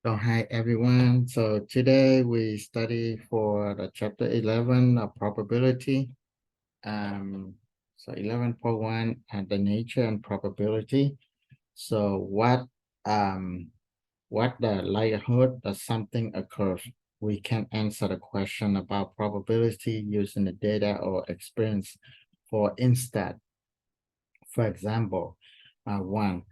So hi everyone. So today we study for the chapter 11 of probability. Um, so 11.1 and the nature and probability. So what the likelihood that something occurs? We can answer the question about probability using the data or experience. For instance, for example, one,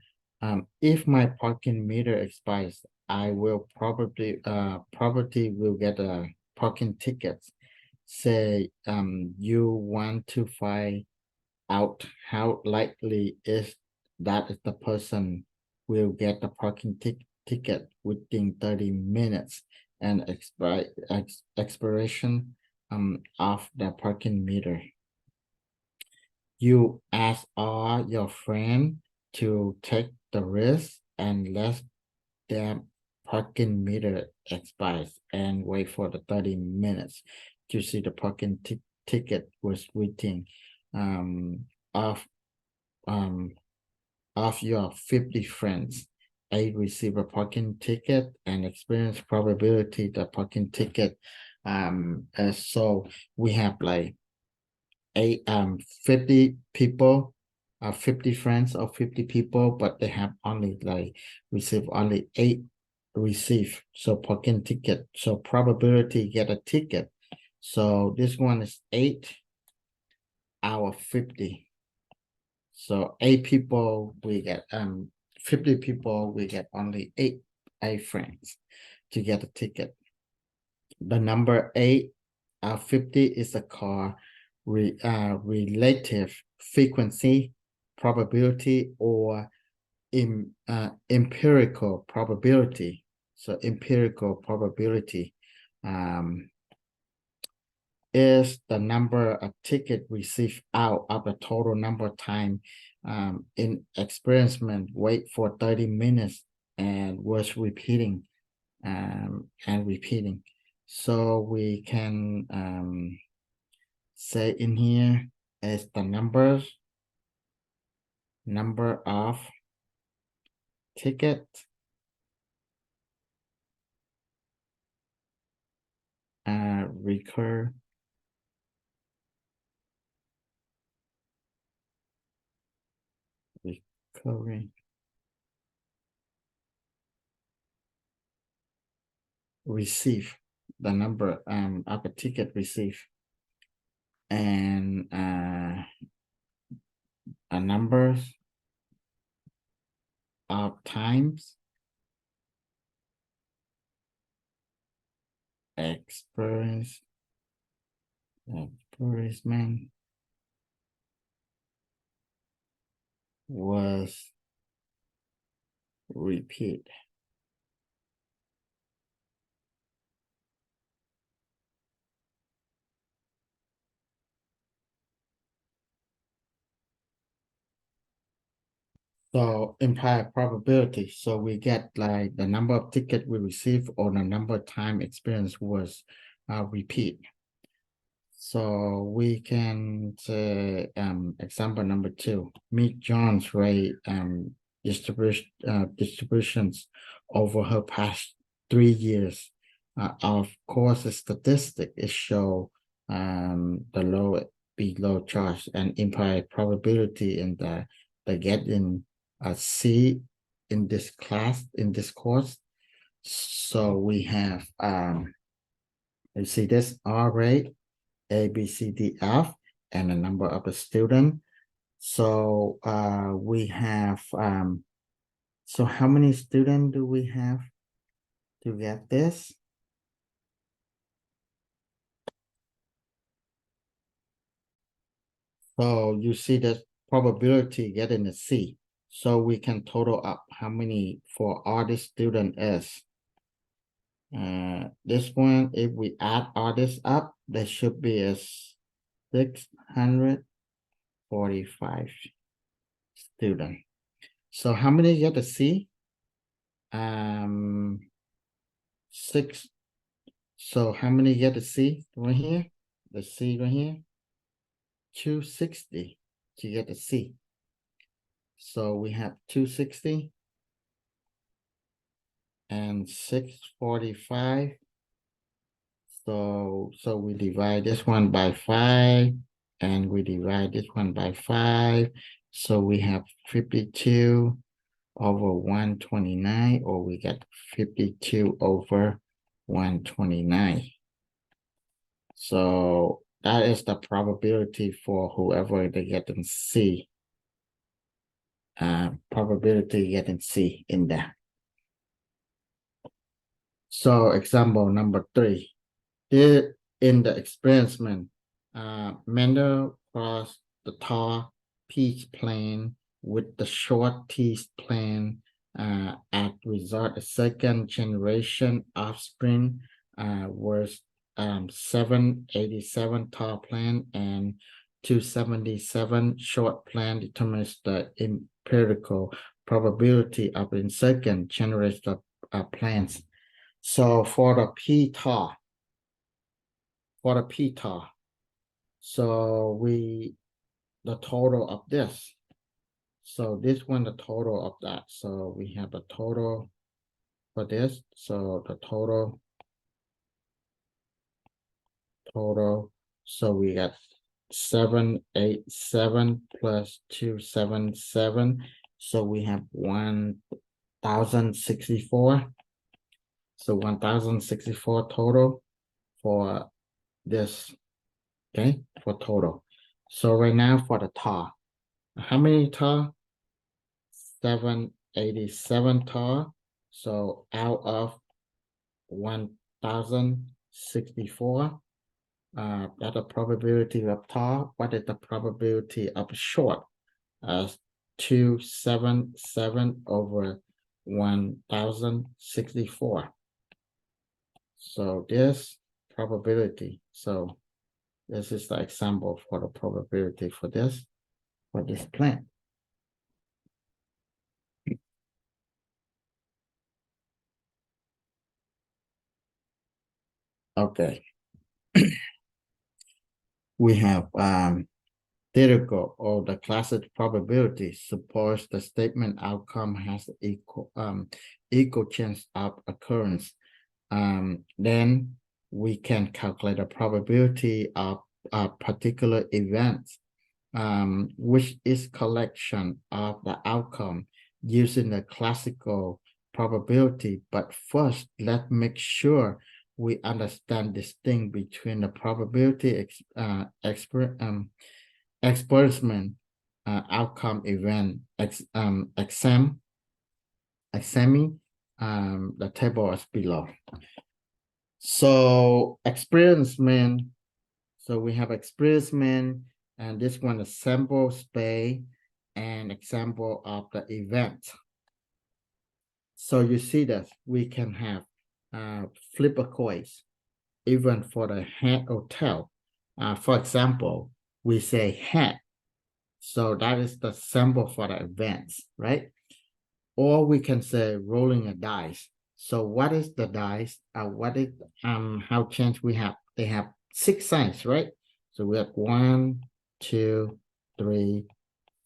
if my parking meter expires, I will probably will get a parking ticket. Say, you want to find out how likely is that the person will get the parking ticket within 30 minutes and expiration of the parking meter. You ask all your friends to take the risk and let their parking meter expires and wait for the 30 minutes to see the parking ticket was waiting of um of your 50 friends. I receive a parking ticket and experience probability the parking ticket so we have like 50 people 50 friends or 50 people, but they have only like receive only 8 receive so parking ticket, so probability get a ticket. So this one is 8 out of 50. So 8 people we get 50 people we get only 8 friends to get a ticket. The number 8 out of 50 is a car relative frequency probability or empirical probability. So empirical probability is the number of ticket received out of the total number of time in experiment wait for 30 minutes and was repeating and repeating. So we can say in here is the number of ticket recurring receive, the number of a ticket receive, and a number of times experience experiment was repeat. So implied probability. So we get like the number of ticket we receive or the number of time experience was repeat. So we can say example number 2, meet John's rate distributions over her past 3 years. Of course, the statistic is show the low below charge and implied probability in the getting a C in this class in this course. So we have you see this R rate A, B, C, D, F, and the number of the student. So we have so how many students do we have to get this? So you see the probability getting a C. So we can total up how many for all the student is. This one, if we add all this up, there should be a 645 student. So how many get a C? 6. So how many get a C right here? The C right here, 260 to get a C. So we have 260 and 645. So we divide this one by 5, and we divide this one by 5. So we have 52 over 129, or we get 52 over 129. So that is the probability for whoever they get in C. Probability getting C in there. So example number 3. Here in the experiment, Mendel crossed the tall peach plane with the short teeth plane at result a second generation offspring was 787 tall plane and 277 short plane determines the empirical probability of in second generation of plants. So for the p-tau, so the total of this. So this one, the total of that. So we have a total for this. So the total. So we got 787 plus 277. So we have 1064. So 1064 total for this. Okay, for total. So right now for the tar, how many tar? 787 tar. So out of 1064, that's the probability of tar. What is the probability of short? 277 over 1064. So this probability. So this is the example for the probability for this plant. Okay. We have theoretical or the classic probability supports the statement outcome has equal chance of occurrence. Then we can calculate the probability of a particular event, which is collection of the outcome using the classical probability. But first, let's make sure we understand this thing between the probability experiment outcome event exam. The table is below. So experiment. So we have experiment, and this one is sample space and example of the event. So you see that we can have flip a coin, even for the head or tail. For example, we say head. So that is the sample for the events, right? Or we can say rolling a dice. So what is the dice? What is how chance we have? They have 6 sides, right? So we have 1, 2, 3,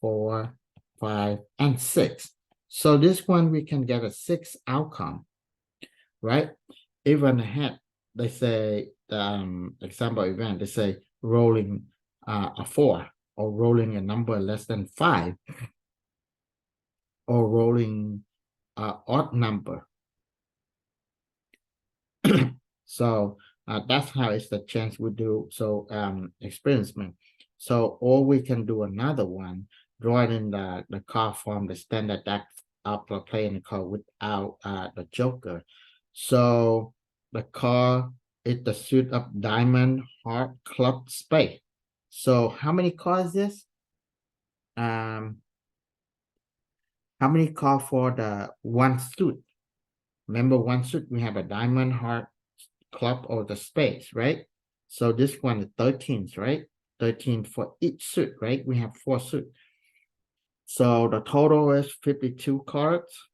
4, 5, and 6. So this one we can get a 6 outcome, right? Even ahead, they say example event. They say rolling a 4 or rolling a number less than 5 or rolling odd number. So that's how it's the chance we do. So experiment. So or we can do another one, drawing in the card from the standard deck of the playing the card without the joker. So the card is the suit of diamond, heart, club, spade. So how many cards is this? How many cards for the one suit? Remember, one suit we have a diamond, heart, club, or the spades, right? So this one is 13, right? 13 for each suit, right? We have 4 suits. So the total is 52 cards.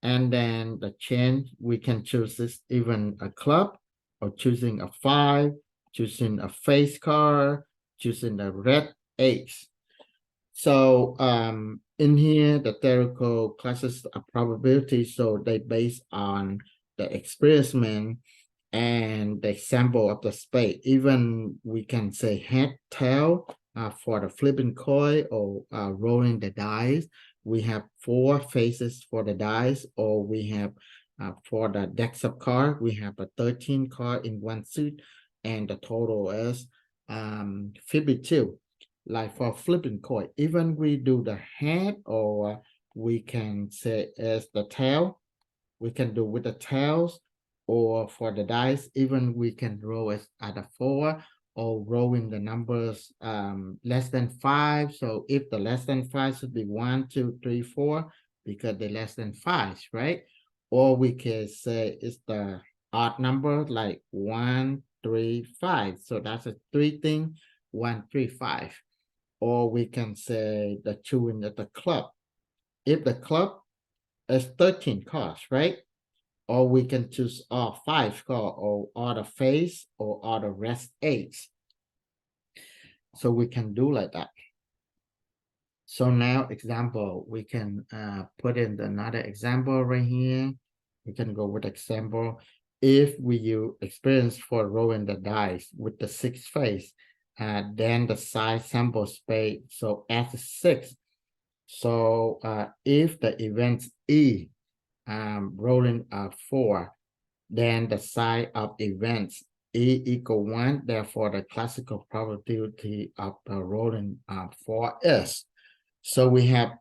And then the change, we can choose this even a club, or choosing a 5, choosing a face card, choosing the red ace. So in here, the theoretical classes of probability, so they based on the experiment and the sample of the space. Even we can say head, tail, for the flipping coin or rolling the dice. We have 4 faces for the dice, or we have for the decks of cards, we have a 13 card in one suit, and the total is 52. Like for flipping coin, even we do the head, or we can say as the tail, we can do with the tails, or for the dice, even we can roll as at a 4, or rolling the numbers less than 5. So if the less than 5 should be 1, 2, 3, 4, because they're less than 5, right? Or we can say it's the odd number, like 1, 3, 5. So that's a 3 thing, 1, 3, 5. Or we can say the chewing at the club. If the club is 13 cards, right? Or we can choose all 5 cards, or all the face, or all the rest 8. So we can do like that. So now example, we can put in another example right here. We can go with example. If we use experience for rolling the dice with the 6 face, then the size sample space, so S is 6. So if the event E rolling 4, then the size of events E equal 1. Therefore, the classical probability of the rolling 4 is. So we have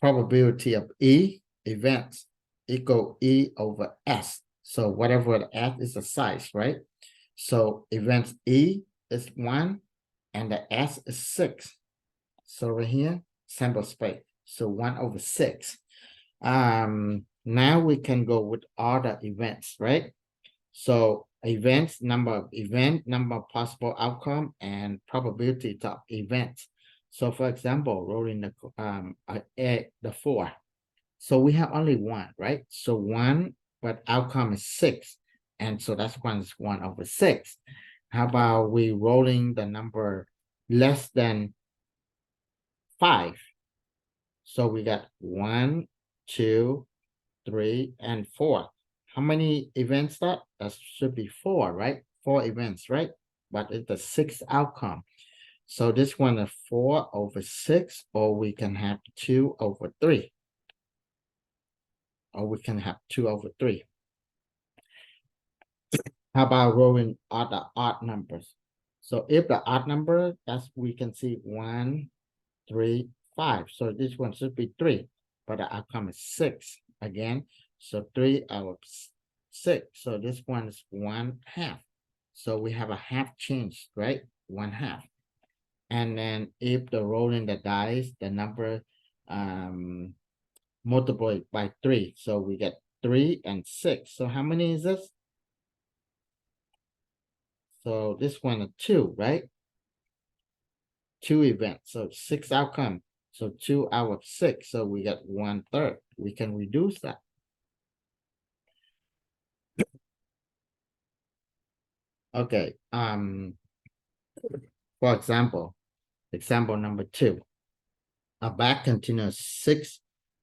probability of E events equal E over S. So whatever the S is the size, right? So events E is 1 and the S is 6. So right here, sample space. So 1 over 6. Now we can go with other events, right? So events, number of event, number of possible outcome, and probability of events. So for example, rolling the 4. So we have only 1, right? So 1, but outcome is 6. And so that's 1 over 6. How about we rolling the number less than 5? So we got 1, 2, 3, and 4. How many events that? That should be 4, right? 4 events, right? But it's the 6th outcome. So this one is 4 over 6, or we can have 2 over 3. Or we can have 2 over 3. How about rolling other odd numbers? So if the odd number, that's we can see 1, 3, 5. So this one should be 3, but the outcome is 6 again. So 3 out of 6. So this one is 1/2. So we have a half change, right? 1/2. And then if the rolling the dice, the number multiplied by 3. So we get 3 and 6. So how many is this? So this one is 2, right? 2 events. So 6 outcome. So 2 out of 6. So we get 1/3. We can reduce that. Okay. For example number 2. A bag contains 6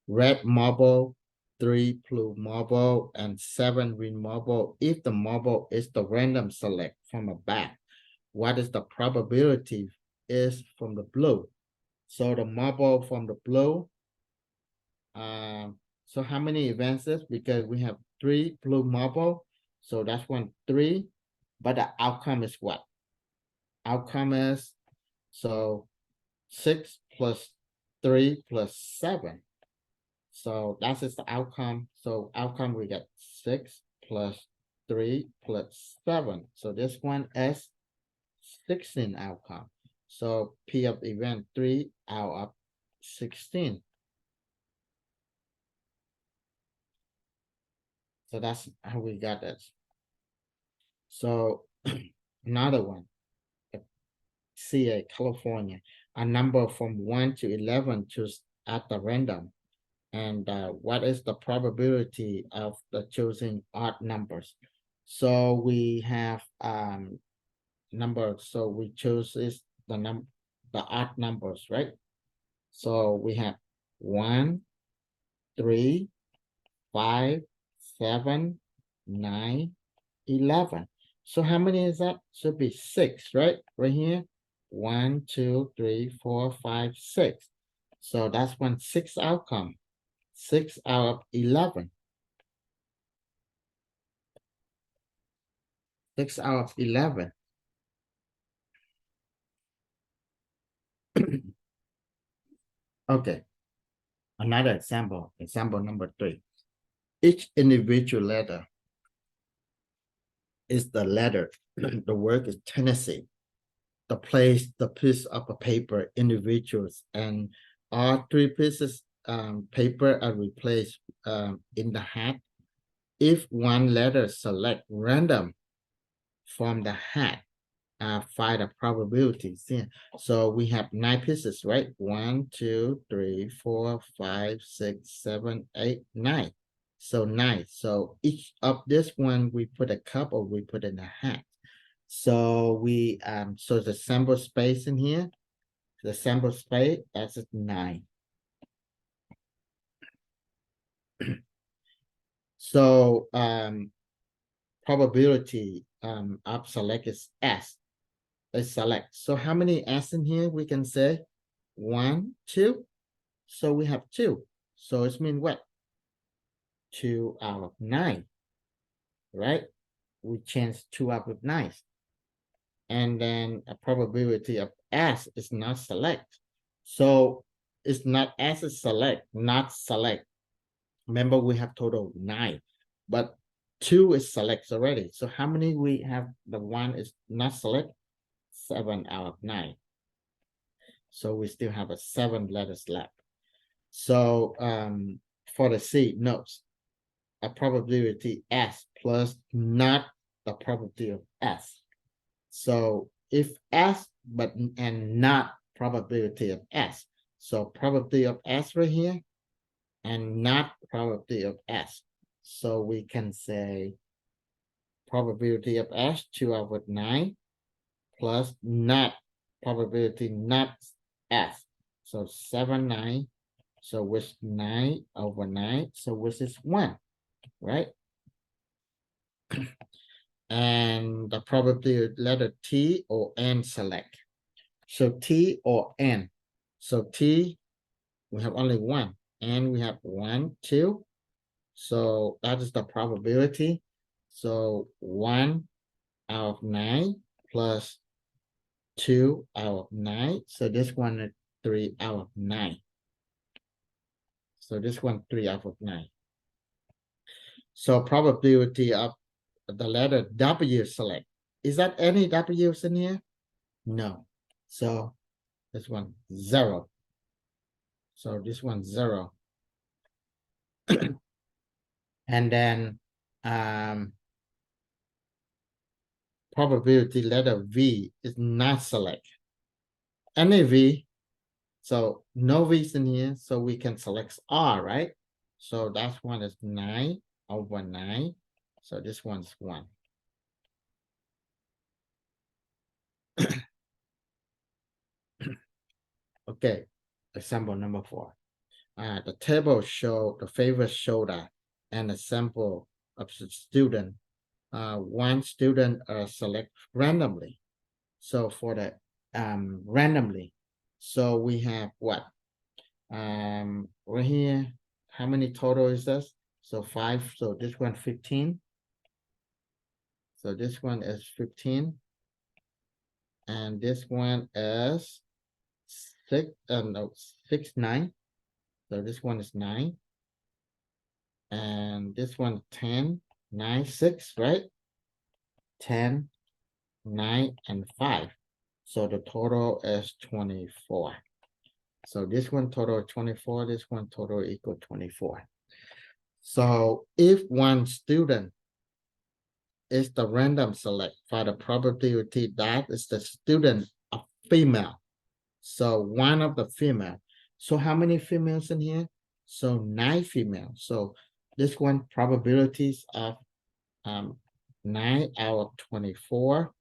red marble, 3 blue marble, and 7 green marble. If the marble is the random select from a bag, what is the probability is from the blue? So the marble from the blue, so how many events is? Because we have 3 blue marble, so that's 3, but the outcome is what? Outcome is, so 6 plus 3 plus 7. So that is the outcome. So outcome we get 6 plus 3 plus 7. So this one is 16 outcome. So P of event 3 out of 16. So that's how we got this. So another one, CA, California, a number from 1 to 11 choose at the random. And what is the probability of the choosing odd numbers? So we have number. So we choose is the odd numbers, right? So we have 1, 3, 5, 7, 9, 11. So how many is that? Should be 6, right? Right here. 1, 2, 3, 4, 5, 6. So that's one 6 outcome. 6 out of 11. 6 out of 11. Okay. Another example. Example number 3. Each individual letter is the letter. The word is Tennessee. The piece of a paper individuals, and all 3 pieces paper are replaced in the hat. If one letter select random from the hat, find the probabilities. Yeah. So we have 9 pieces, right? 1, 2, 3, 4, 5, 6, 7, 8, 9. So 9. So each of this one we put a cup or we put in a hat. So we so the sample space in here, the sample space, that's 9. So probability of select is S. Is select. So how many S in here we can say? 1, 2. So we have 2. So it's mean what? 2 out of 9, right? We change 2 out of 9. And then a probability of S is not select. So it's not S is select, not select. Remember, we have total 9, but 2 is select already. So how many we have? The 1 is not select, 7 out of 9. So we still have a 7 letters left. So for the C, notes a probability S plus not the probability of S. So if S but and not probability of S. So probability of S right here and not probability of S. So we can say probability of S 2 over 9 plus not probability not S. So 7, 9. So which 9 over 9. So which is 1, right? And the probability of letter T or N select. So T or N. So T, we have only 1. N, we have 1, 2. So that is the probability. So 1 out of 9 plus 2 out of 9. So this one is 3 out of 9. So this one 3 out of 9. So probability of the letter W select. Is that any W's in here? No. So this one 0. So this one 0. And then probability letter V is not select. Any V. So no V's in here. So we can select R, right? So that one is 9 over 9. So this one's 1. Okay. Example number 4. The table show the favorite shoulder and a sample of the student. One student select randomly. So for the randomly, so we have what? Right here, how many total is this? So 5. So this one 15. So this one is 15. And this one is 6, no, 6, 9. So this one is 9. And this one 10, 9, 6, right? 10, 9, and 5. So the total is 24. So this one total 24, this one total equal 24. So if one student is the random select for the probability that is the student of female. So one of the female. So how many females in here? So 9 females. So this one probabilities of 9 out of 24,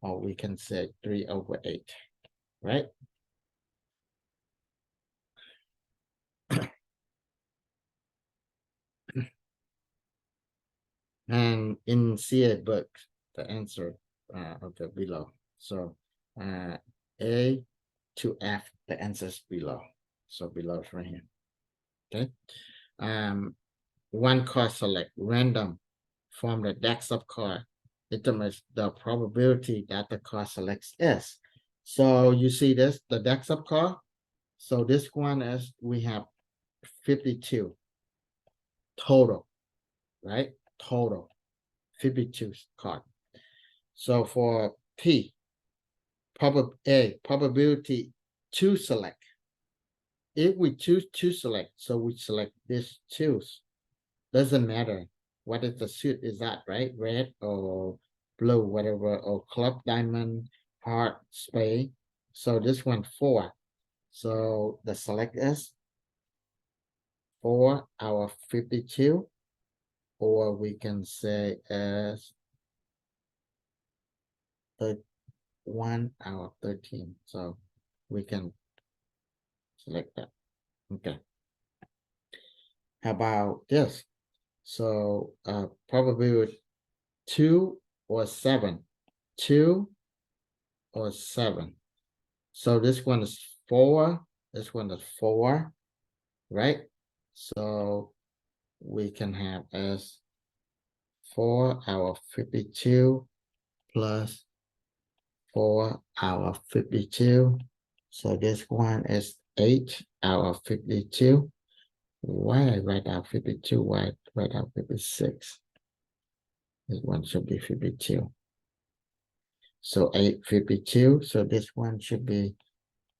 or we can say 3 over 8, right? in CA book, the answer okay below. So A to F, the answers below. So below is right here. Okay. One card select random from the decks of card determines the probability that the card selects is. So you see this, the decks of card. So this one is we have 52 total, right? Total 52 card. So for P, probability to select. If we choose to select, so we select this choose. Doesn't matter what is the suit is that, right? Red or blue, whatever, or club, diamond, heart, spade. So this one 4. So the select is 4 out of 52, or we can say as 1 out of 13. So we can select that. Okay. How about this? So probability 2 or 7. 2 or 7. So this one is 4. This one is 4, right? So we can have as 4 out of 52 plus 4 out of 52. So this one is 8 out of 52. Why I write out 52? Why I write out 56? This one should be 52. So 852. So this one should be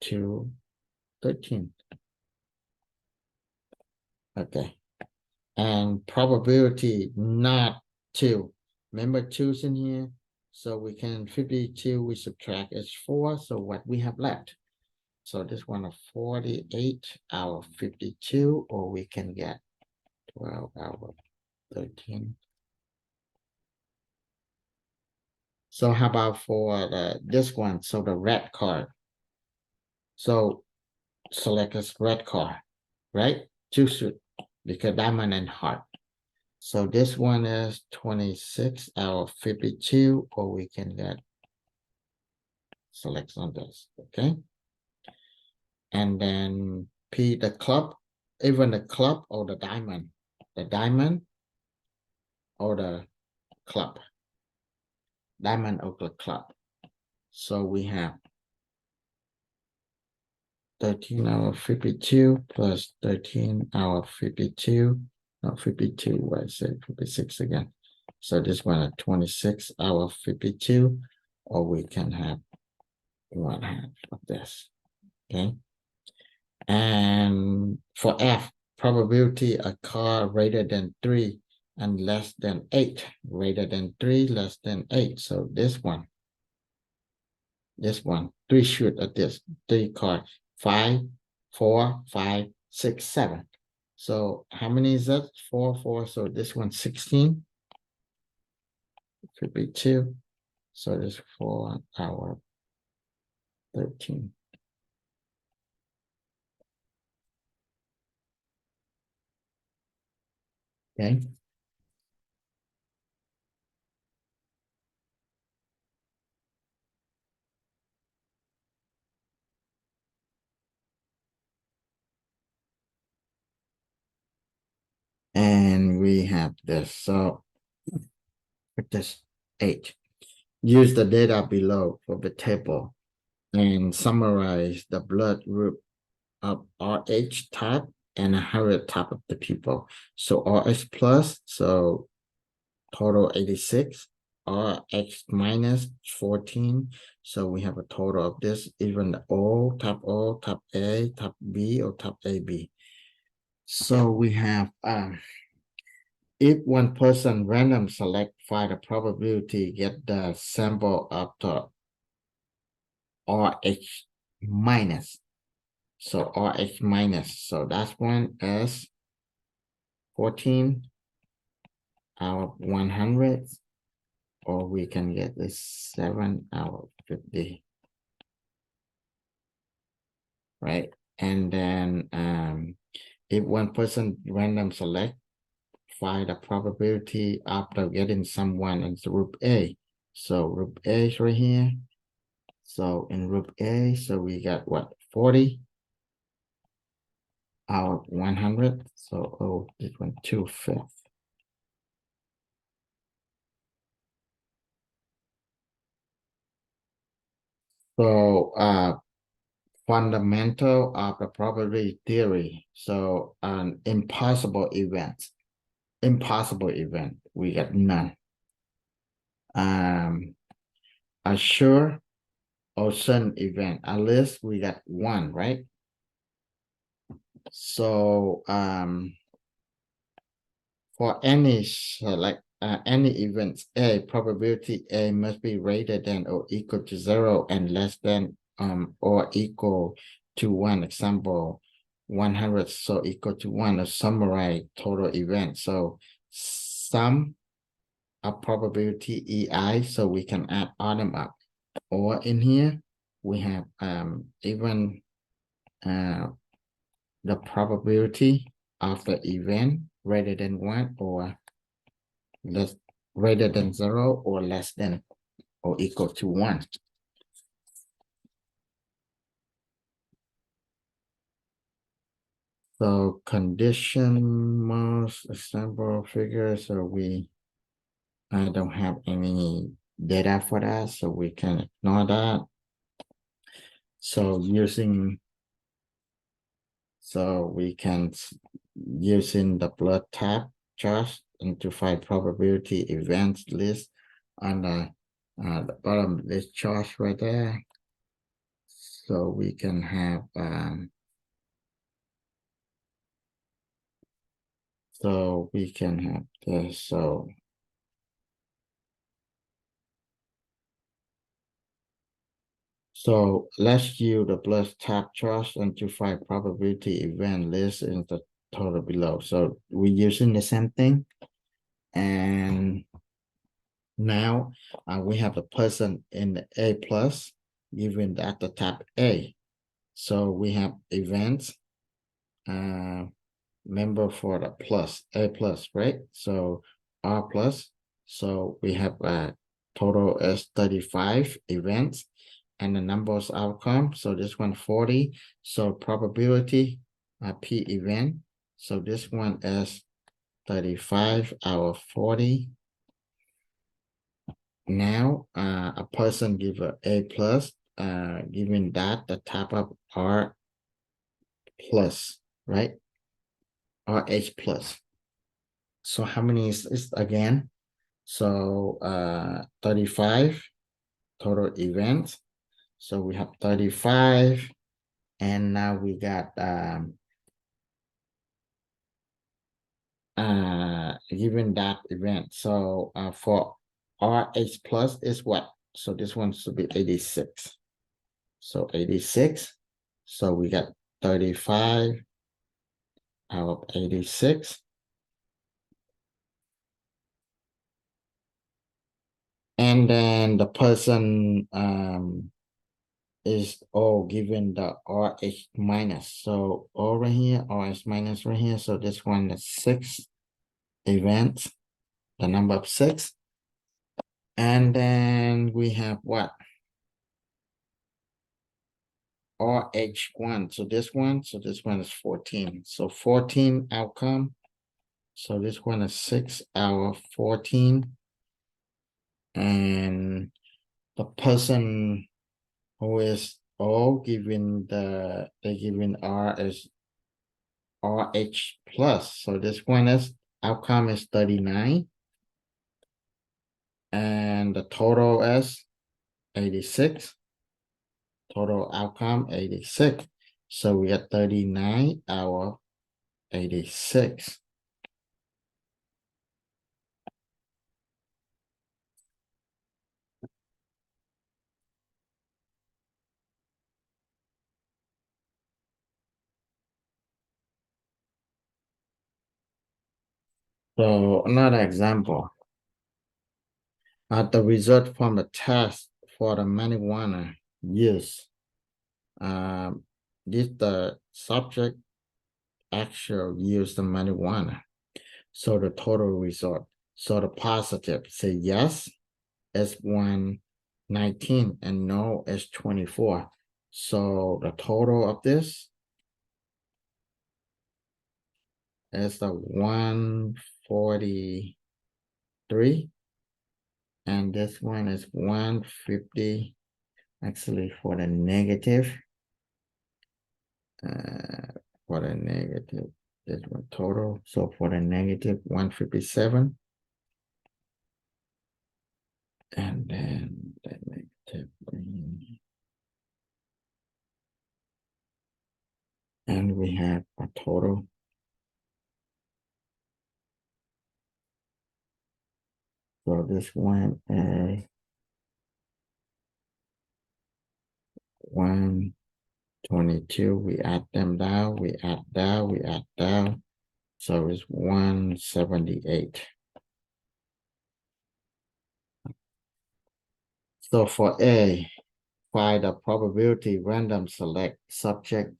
213. Okay. And probability not 2. Remember 2's in here. So we can 52, we subtract is 4. So what we have left? So this one is 48 out of 52, or we can get 12 out of 13. So how about for this one? So the red card. So select this red card, right? Two suit, because diamond and heart. So this one is 26 out of 52, or we can get select on this, okay? And then P, the club, even the club or the diamond or the club, diamond or the club. So we have 13 out of 52 plus 13 out of 52, not 52, what I said, 56 again. So this one at 26 out of 52, or we can have 1/2 of this, okay? And for F, probability a car greater than 3 and less than 8, greater than 3, less than 8. So this one, 3 shoot at this, 3 car, 5, 4, 5, 6, 7. So how many is that? 4, 4. So this one 16. Could be 2. So this 4 out of 13. Okay. And we have this. So with this 8. Use the data below for the table and summarize the blood group of RH type and 100 type of the people. So RH plus, so total 86, RH minus 14. So we have a total of this, even the O, type A, type B, or type AB. So we have if one person random select, find the probability get the sample of the RH minus. So RH minus. So that one is 14 out of 100, or we can get this 7 out of 50. Right. And then if one person random select, find the probability after getting someone in group A. So group A is right here. So in group A, so we got what, 40 out of 100. So oh, this one 2/5. So fundamental of the probability theory. So an impossible event, we got none. A sure or certain event, at least we got one, right? So for any any event A, probability A must be greater than or equal to 0 and less than or equal to 1. Example, 100 so equal to 1 to summarize total event. So sum of probability EI, so we can add all them up. Or in here we have even the probability of the event greater than 1 or less, greater than 0 or less than or equal to 1. So condition most example figure, so I don't have any data for that, so we can ignore that. So we can using the blood tap chart and to find probability events list on the bottom list chart right there. So we can have this. So let's use the plus tab chart and to find probability event list in the total below. So we're using the same thing. And now we have the person in the A plus given that the tab A. So we have events member for the plus A plus, right? So R plus. So we have a total as 35 events and the numbers outcome. So this one 40. So probability P event. So this one is 35 out of 40. Now a person give a plus, given that the type of R plus, right? RH plus. So how many is again? So 35 total events. So we have 35, and now we got given that event. So for RH plus is what? So this one should be 86. So 86. So we got 35 out of 86. And then the person is all given the RH minus. So all right here, RH minus right here. So this one is 6 events, the number of 6. And then we have what? RH1. So this one is 14. So 14 outcome. So this one is 6 out of 14. And the person who is all given given R is RH plus. So this one is outcome is 39. And the total is 86. Total outcome 86. So we got 39 out of 86. So another example. The result from the test for the marijuana use. This the subject actually used the marijuana. So the total result. So the positive, say yes is 119 and no is 24. So the total of this is the 143. And this one is 150. Actually, for the negative, for the negative, this one total. So for the negative 157. And then the negative. And we have a total. So this one is 122. We add them down, we add down, we add down. So it's 178. So for A, find the probability random select subject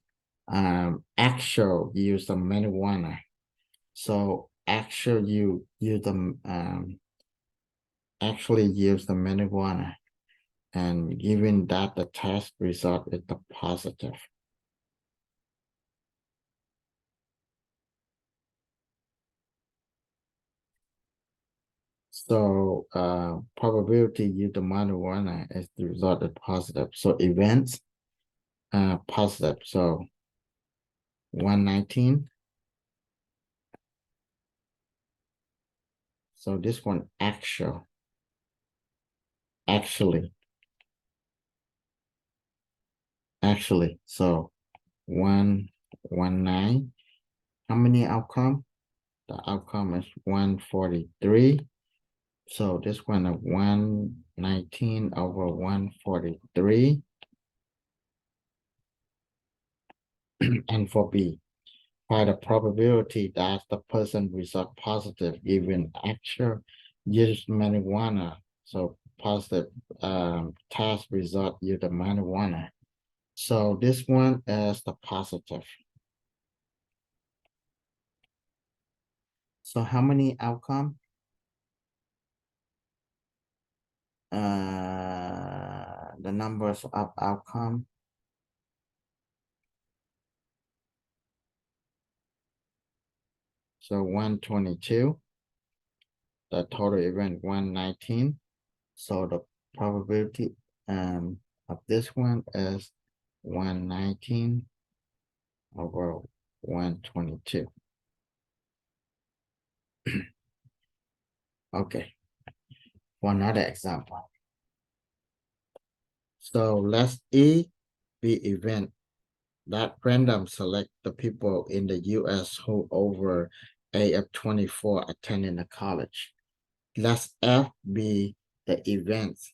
actual use the marijuana. So actual you use the actually use the marijuana, and given that the test result is the positive. So probability use the marijuana is the result is positive. So events positive. So 119. So this one actually. So 119. How many outcome? The outcome is 143. So this one of 119 over 143. And for B, find the probability that the person result positive given actual use marijuana. So positive test result use the marijuana. So this one is the positive. So how many outcome? The numbers of outcome. So 122. The total event 119. So the probability of this one is 119 over 122. Okay, for another example. So let's E be event that random select the people in the US who over age of 24 attending a college. Let's F be the events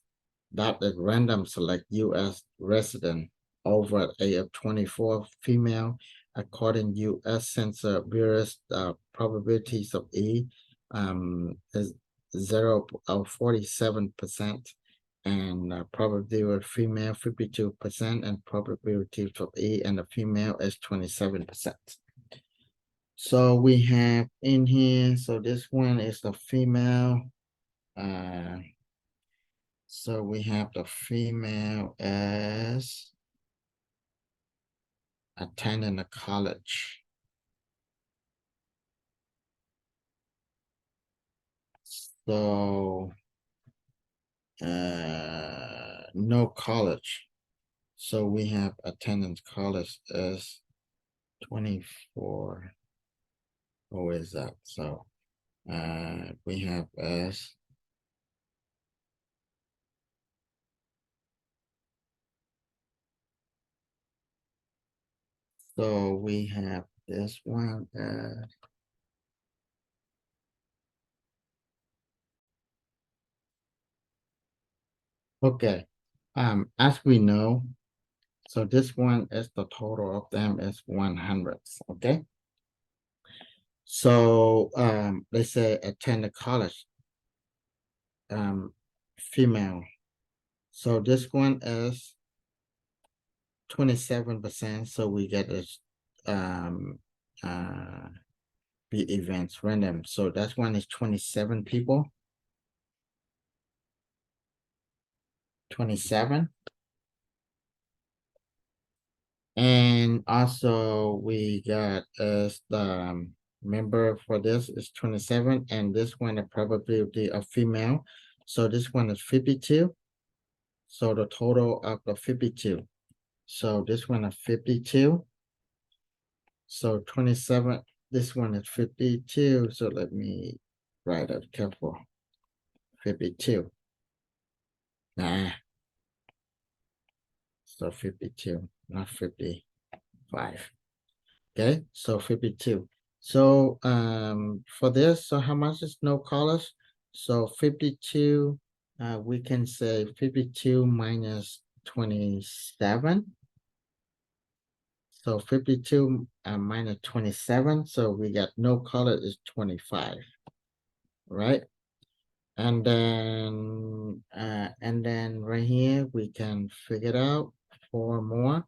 that the random select US resident over age of 24 female according US Census Bureau's probabilities of E is 0.47%, and probability of female 52%, and probability of E and the female is 27%. So we have in here, so this one is the female. So we have the female as attending a college. So no college. So we have attendance college as 24. What is that? So we have as so we have this one okay. As we know, so this one is the total of them is 100. Okay. So they say attend a college, female. So this one is 27%. So we get this be events random. So that one is 27 people. 27. And also we got as the member for this is 27, and this one the probability of female. So this one is 52. So the total of the 52. So this one is 52. So 27, this one is 52. So let me write it careful. 52. Nah. So 52, not 55. Okay, so 52. So for this, so how much is no colors? So 52, we can say 52 minus 27. So 52 minus 27. So we got no color is 25, right? And then right here we can figure it out 4 more.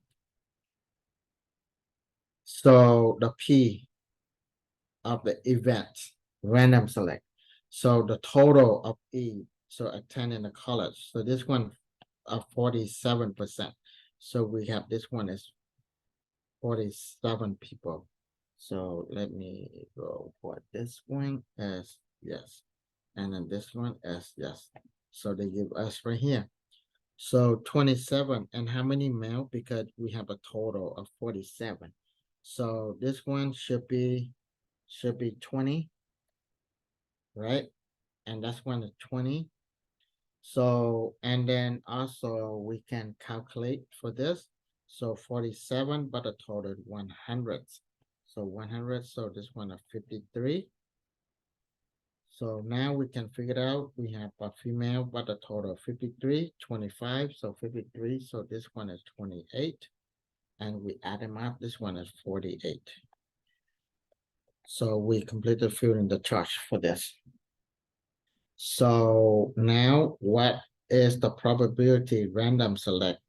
So the P of the event, random select. So the total of E, so attending the college. So this one 47%. So we have this one is 47 people. So let me go for this one as yes. And then this one as yes. So they give us right here. So 27, and how many male? Because we have a total of 47. So this one should be 20, right? And that's one is 20. So, and then also we can calculate for this. So 47, but a total 100. So 100, so this one is 53. So now we can figure it out. We have a female, but a total of 53, 25. So 53, so this one is 28. And we add them up, this one is 48. So we completed filling the chart for this. So now what is the probability random select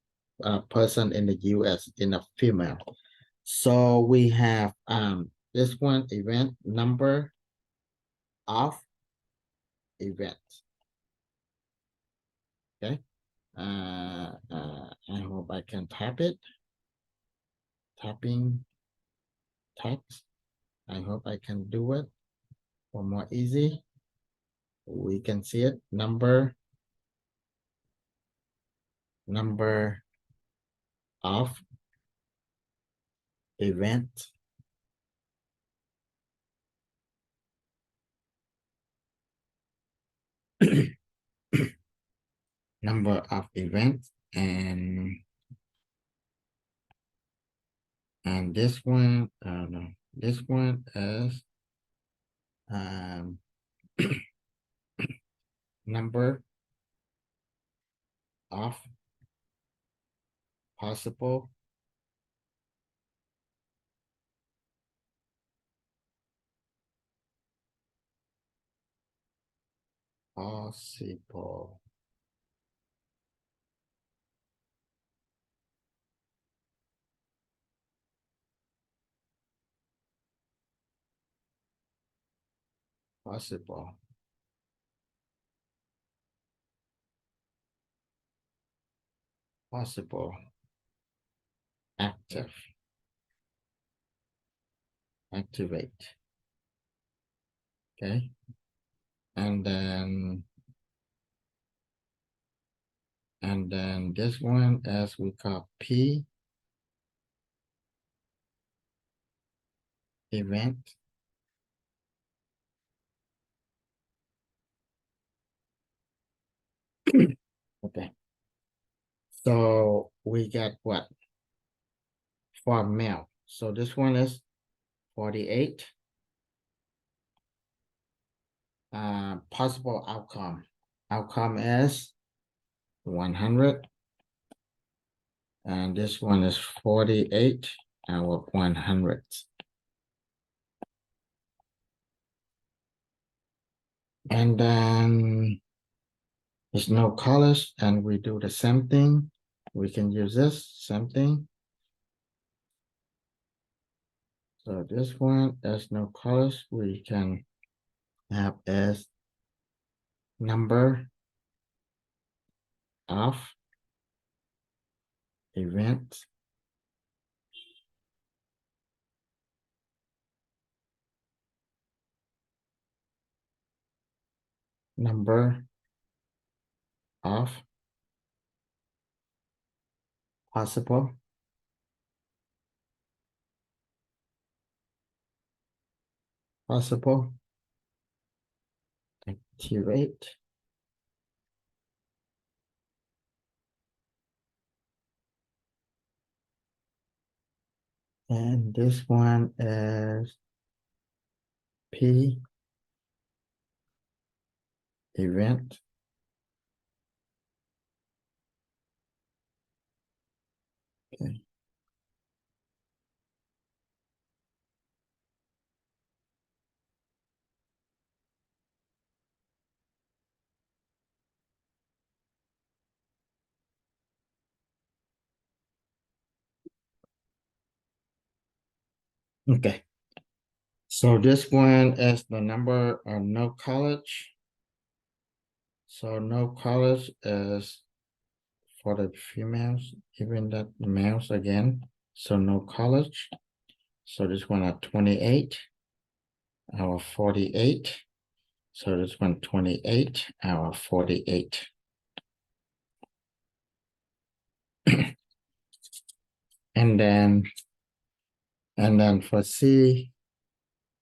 a person in the US in a female? So we have this one event number of events. Okay. I hope I can tap it. Tapping text. I hope I can do it for more easy. We can see it. Number of event. Number of events, and this one, no, this one is number of possible possible possible possible active activate. Okay, and then this one as we call P event. Okay, so we got what for male? So this one is 48. Possible outcome is 100, and this one is 48 out 100. And then there's no colors, and we do the same thing. We can use this same thing. So this one, there's no colors. We can have as number of events, number of possible activate, and this one is P event. Okay. Okay. So this one is the number of no college. So no college is for the females, even that the males again. So no college. So this one at 28, our 48. So this one 28, our 48. And then for C,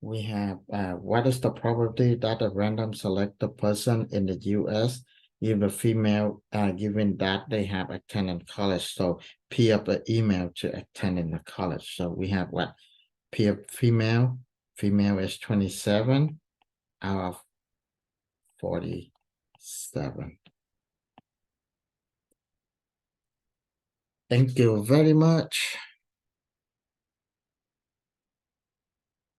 we have what is the probability that a random selected person in the US give a female given that they have attended college. So P of the email to attend in the college. So we have what? P of female is 27 out of 47. Thank you very much.